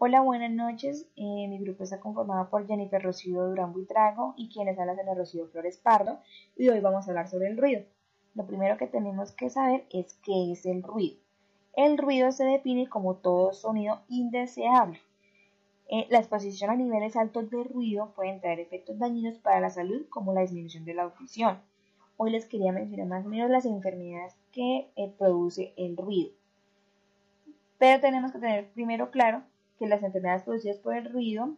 Hola, buenas noches. Mi grupo está conformado por Jennifer Rocío Durán Buitrago y quienes hablan de Rocío Flores Pardo, y hoy vamos a hablar sobre el ruido. Lo primero que tenemos que saber es qué es el ruido. El ruido se define como todo sonido indeseable. La exposición a niveles altos de ruido pueden traer efectos dañinos para la salud, como la disminución de la audición. Hoy les quería mencionar más o menos las enfermedades que produce el ruido. Pero tenemos que tener primero claro que las enfermedades producidas por el ruido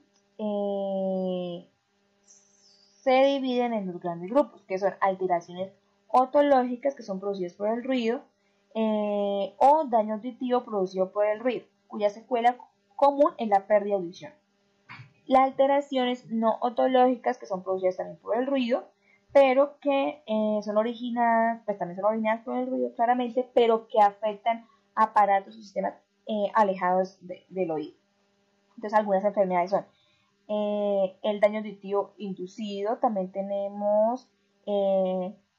se dividen en dos grandes grupos, que son alteraciones otológicas, que son producidas por el ruido, o daño auditivo producido por el ruido, cuya secuela común es la pérdida de audición. Las alteraciones no otológicas, que son producidas también por el ruido, pero que son originadas, pues también son originadas por el ruido claramente, pero que afectan aparatos o sistemas alejados del oído. Entonces algunas enfermedades son el daño auditivo inducido, también tenemos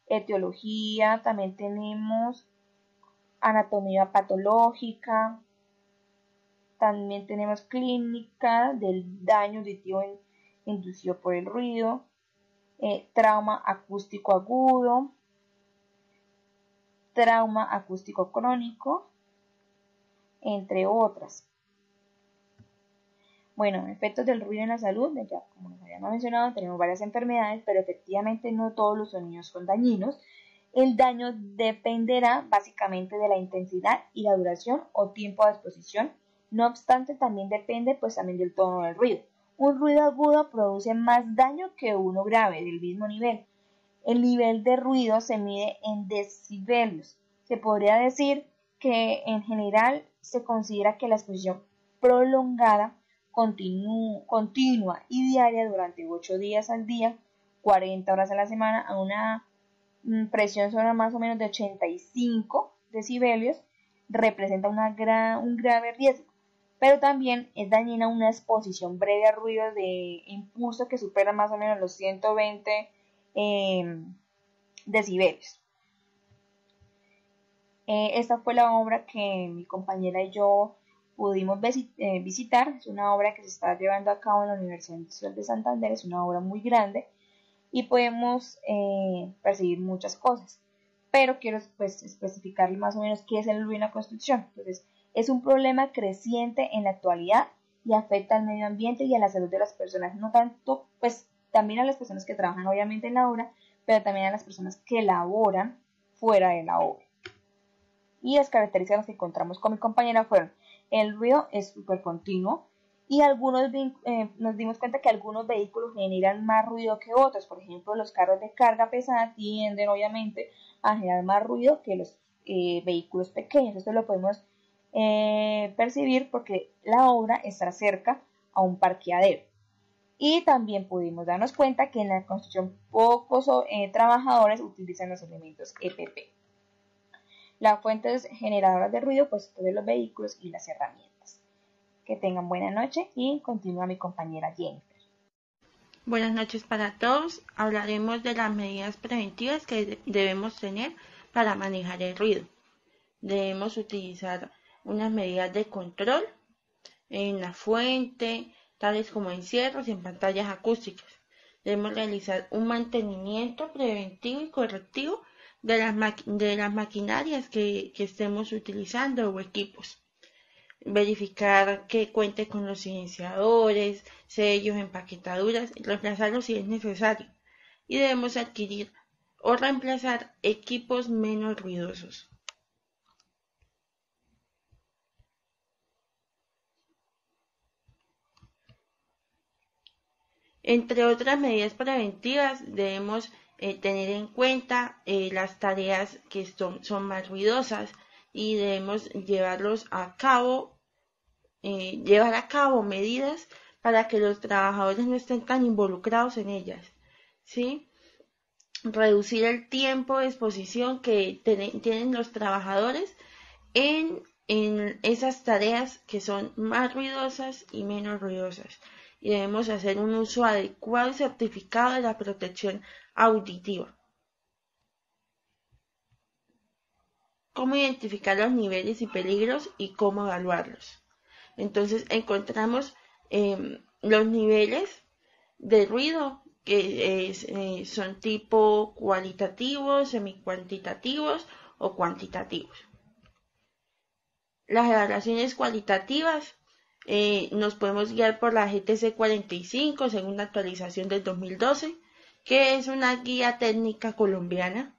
etiología, también tenemos anatomía patológica, también tenemos clínica del daño auditivo inducido por el ruido, trauma acústico agudo, trauma acústico crónico, entre otras. Bueno, efectos del ruido en la salud, ya como nos habíamos mencionado, tenemos varias enfermedades, pero efectivamente no todos los sonidos son dañinos. El daño dependerá básicamente de la intensidad y la duración o tiempo de exposición. No obstante, también depende pues también del tono del ruido. Un ruido agudo produce más daño que uno grave del mismo nivel. El nivel de ruido se mide en decibelios. Se podría decir que en general se considera que la exposición prolongada, continua y diaria durante 8 días al día, 40 horas a la semana, a una presión sonora más o menos de 85 decibelios, representa un grave riesgo. Pero también es dañina una exposición breve a ruidos de impulso que supera más o menos los 120 decibelios. Esta fue la obra que mi compañera y yo pudimos visitar. Es una obra que se está llevando a cabo en la Universidad Industrial de Santander. Es una obra muy grande y podemos percibir muchas cosas. Pero quiero pues, especificarle más o menos qué es el ruido en la construcción. Entonces, es un problema creciente en la actualidad y afecta al medio ambiente y a la salud de las personas. No tanto, pues también a las personas que trabajan obviamente en la obra, pero también a las personas que laboran fuera de la obra. Y las características que encontramos con mi compañera fueron: el ruido es súper continuo y nos dimos cuenta que algunos vehículos generan más ruido que otros. Por ejemplo, los carros de carga pesada tienden obviamente a generar más ruido que los vehículos pequeños. Esto lo podemos percibir porque la obra está cerca a un parqueadero. Y también pudimos darnos cuenta que en la construcción pocos trabajadores utilizan los elementos EPP. Las fuentes generadoras de ruido, pues todos los vehículos y las herramientas. Que tengan buena noche y continúa mi compañera Jennifer. Buenas noches para todos. Hablaremos de las medidas preventivas que debemos tener para manejar el ruido. Debemos utilizar unas medidas de control en la fuente, tales como encierros y en pantallas acústicas. Debemos realizar un mantenimiento preventivo y correctivo de las maquinarias que estemos utilizando o equipos. Verificar que cuente con los silenciadores, sellos, empaquetaduras, reemplazarlos si es necesario. Y debemos adquirir o reemplazar equipos menos ruidosos. Entre otras medidas preventivas, debemos tener en cuenta las tareas que son más ruidosas y debemos llevar a cabo medidas para que los trabajadores no estén tan involucrados en ellas, ¿sí? Reducir el tiempo de exposición que tienen los trabajadores en esas tareas que son más ruidosas y menos ruidosas. Y debemos hacer un uso adecuado y certificado de la protección auditiva. Cómo identificar los niveles y peligros y cómo evaluarlos. Entonces encontramos los niveles de ruido que son tipo cualitativos, semicuantitativos o cuantitativos. Las evaluaciones cualitativas nos podemos guiar por la GTC 45 según la actualización del 2012, que es una guía técnica colombiana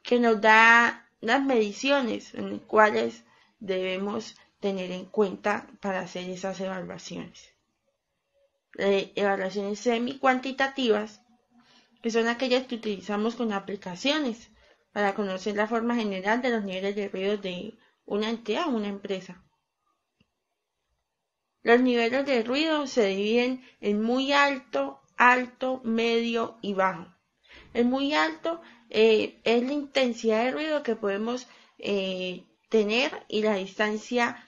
que nos da las mediciones en las cuales debemos tener en cuenta para hacer esas evaluaciones. Evaluaciones semi-cuantitativas, que son aquellas que utilizamos con aplicaciones para conocer la forma general de los niveles de ruido de una entidad o una empresa. Los niveles de ruido se dividen en muy alto, alto, medio y bajo. El muy alto es la intensidad de ruido que podemos tener y la distancia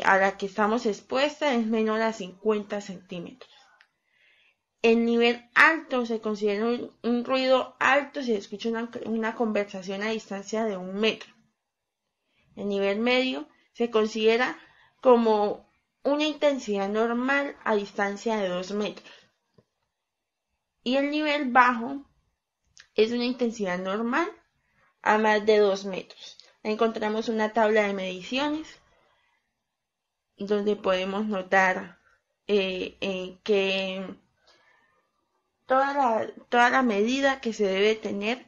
a la que estamos expuestas es menor a 50 centímetros. El nivel alto se considera un ruido alto si se escucha una conversación a distancia de 1 metro. El nivel medio se considera como una intensidad normal a distancia de 2 metros. Y el nivel bajo es una intensidad normal a más de 2 metros. Encontramos una tabla de mediciones donde podemos notar que toda la medida que se debe tener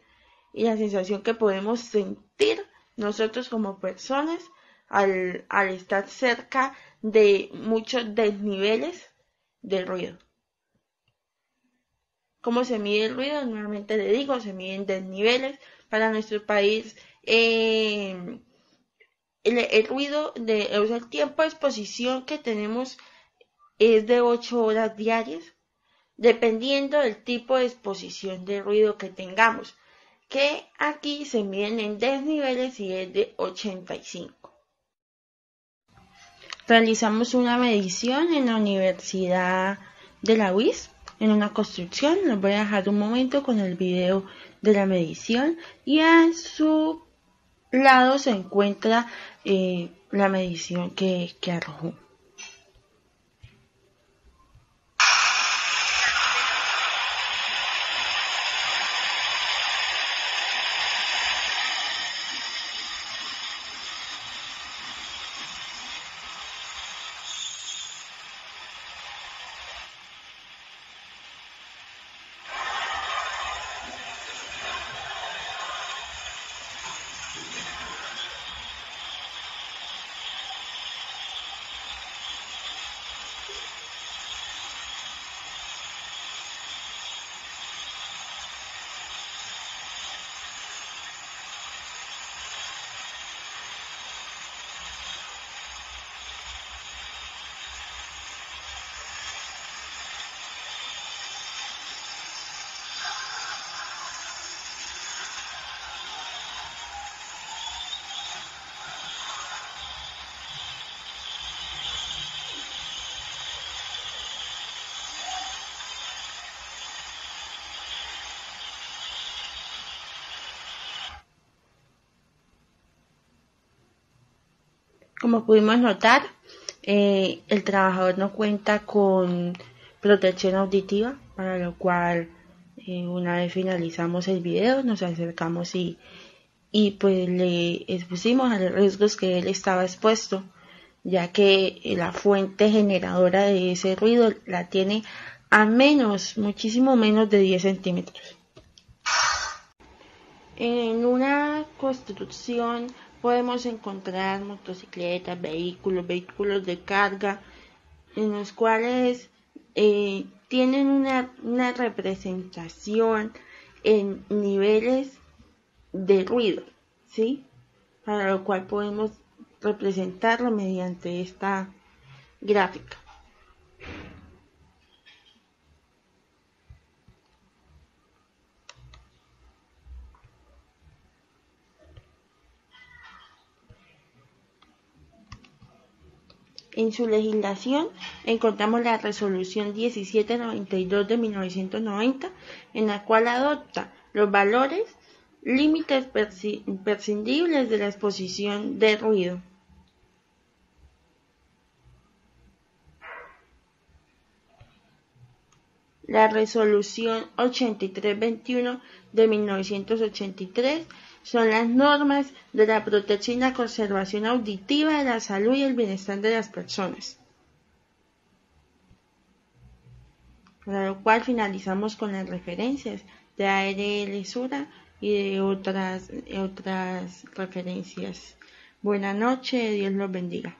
y la sensación que podemos sentir nosotros como personas al estar cerca de muchos desniveles de ruido. ¿Cómo se mide el ruido? Normalmente le digo, se miden desniveles. Para nuestro país, el ruido, el tiempo de exposición que tenemos es de 8 horas diarias, dependiendo del tipo de exposición de ruido que tengamos, que aquí se miden en desniveles y es de 85. Realizamos una medición en la Universidad de la UIS, en una construcción. Les voy a dejar un momento con el video de la medición y a su lado se encuentra la medición que arrojó. Como pudimos notar, el trabajador no cuenta con protección auditiva, para lo cual una vez finalizamos el video nos acercamos y pues le expusimos a los riesgos que él estaba expuesto, ya que la fuente generadora de ese ruido la tiene a muchísimo menos de 10 centímetros. En una construcción podemos encontrar motocicletas, vehículos de carga, en los cuales tienen una representación en niveles de ruido, ¿sí? Para lo cual podemos representarlo mediante esta gráfica. En su legislación encontramos la resolución 1792 de 1990, en la cual adopta los valores límites imprescindibles de la exposición de ruido. la Resolución 8321 de 1983 son las normas de la protección y la conservación auditiva de la salud y el bienestar de las personas. Para lo cual finalizamos con las referencias de ARL Sura y de otras referencias. Buenas noches, Dios los bendiga.